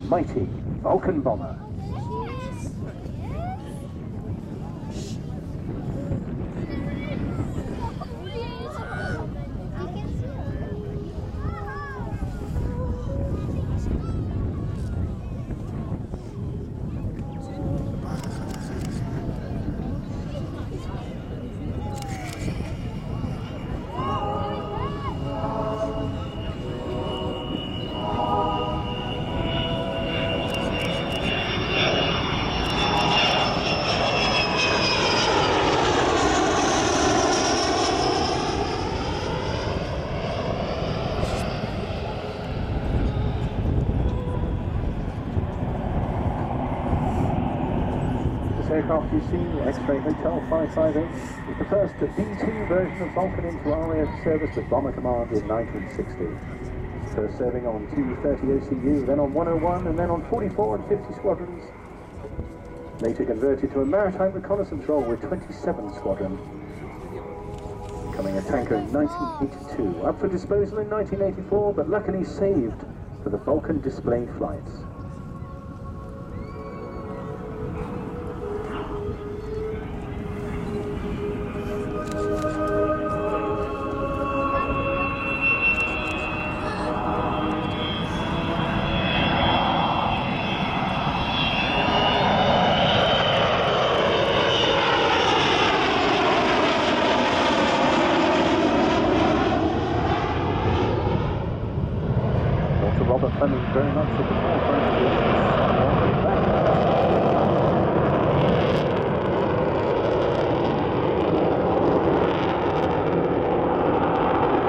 mighty Vulcan bomber. Aircraft you see, X-Ray Hotel 558, is the first B2 version of Vulcan into RAF service with Bomber Command in 1960. First serving on 230 OCU, then on 101, and then on 44 and 50 squadrons. Later converted to a maritime reconnaissance role with 27 Squadron. Becoming a tanker in 1982, up for disposal in 1984, but luckily saved for the Vulcan display flights. Very much at the forefront of this.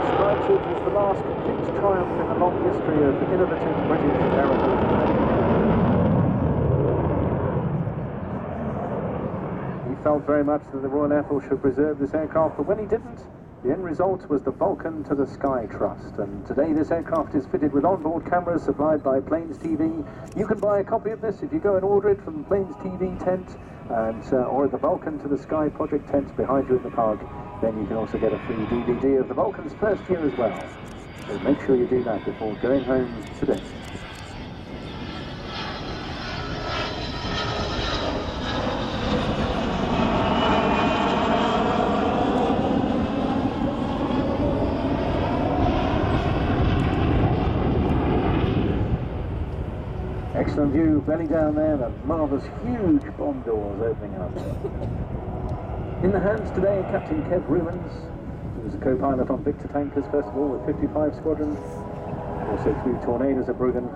Describes it as the last complete triumph in the long history of innovative British aeronautics. He felt very much that the Royal Air Force should preserve this aircraft, but when he didn't, the end result was the Vulcan to the Sky Trust, and today this aircraft is fitted with onboard cameras supplied by Planes TV. You can buy a copy of this if you go and order it from Planes TV tent, and or at the Vulcan to the Sky project tents behind you in the park. Then you can also get a free DVD of the Vulcan's first year as well. So make sure you do that before going home today. Excellent view, belly down there, the marvellous huge bomb doors opening up. In the hands today, Captain Kev Rumans, who was a co-pilot on Victor tankers, first of all, with 55 Squadron, also flew Tornadoes at Bruggen,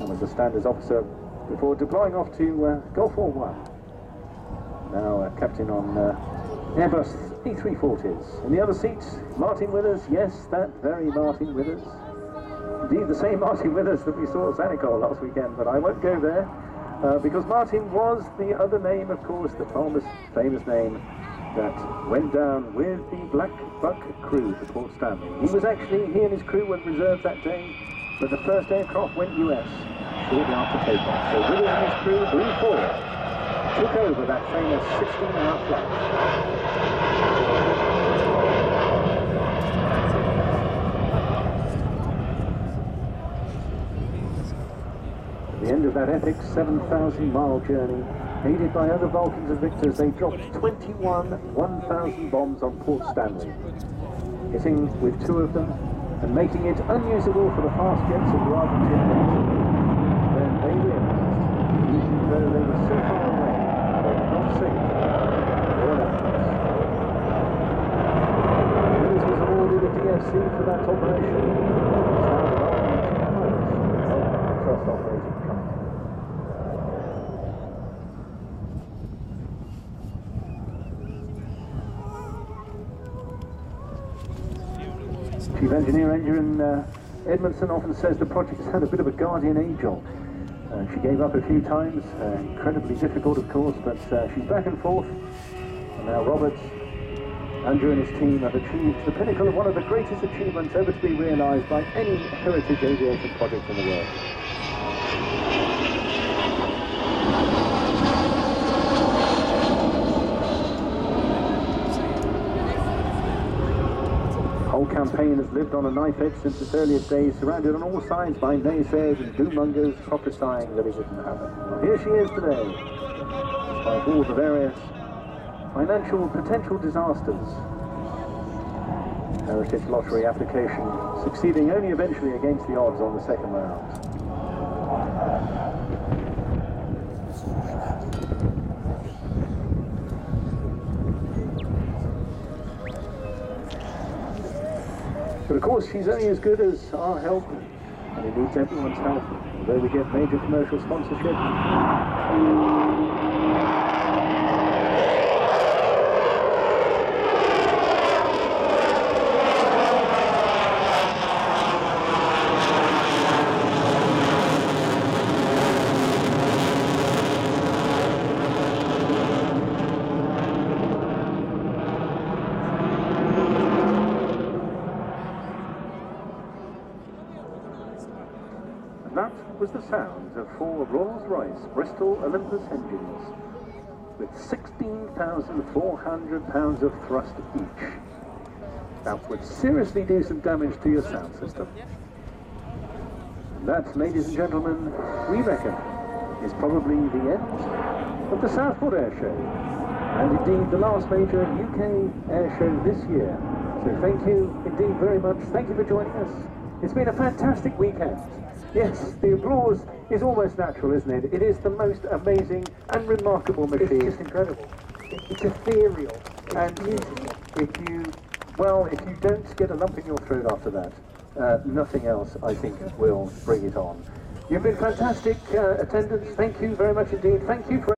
and was a standards officer before deploying off to Gulf War 1. Now captain on Airbus A340s. In the other seat, Martin Withers, yes, that very Martin Withers. Indeed, the same Martin Withers that we saw at Sanicol last weekend, but I won't go there, because Martin was the other name, of course, the famous name that went down with the Black Buck crew to Port Stanley. He and his crew went reserve that day, but the first aircraft went US shortly after takeoff. So Withers and his crew, Blue 4, took over that famous 16-hour flight. At the end of that epic 7,000-mile journey, aided by other Vulcans and Victors, they dropped 21 1,000 bombs on Port Stanley, hitting with 2 of them and making it unusable for the fast jets of the Argentine. Then they realized, even though they were so far away, they were not safe or efforts. Willis was awarded a DFC for that operation. Trust operating company. Chief Engineer Edmondson often says the project's had a bit of a guardian angel. She gave up a few times, incredibly difficult of course, but she's back and forth. And now Robert, Andrew and his team have achieved the pinnacle of one of the greatest achievements ever to be realised by any heritage aviation project in the world. Whole campaign has lived on a knife edge since its earliest days, surrounded on all sides by naysayers and doom-mongers prophesying that it wouldn't happen. Well, here she is today, despite all the various financial potential disasters. Heritage Lottery application succeeding only eventually against the odds on the second round. But of course, she's only as good as our help, and it needs everyone's help, although we get major commercial sponsorship. That was the sound of 4 Rolls-Royce Bristol Olympus engines with 16,400 pounds of thrust each. That would seriously do some damage to your sound system. And that, ladies and gentlemen, we reckon is probably the end of the Southport Airshow, and indeed the last major UK airshow this year. So thank you indeed very much. Thank you for joining us. It's been a fantastic weekend. Yes, the applause is almost natural, isn't it? It is the most amazing and remarkable machine. It's just incredible. It's ethereal. And if you don't get a lump in your throat after that, nothing else, I think, will bring it on. You've been fantastic attendance. Thank you very much indeed. Thank you for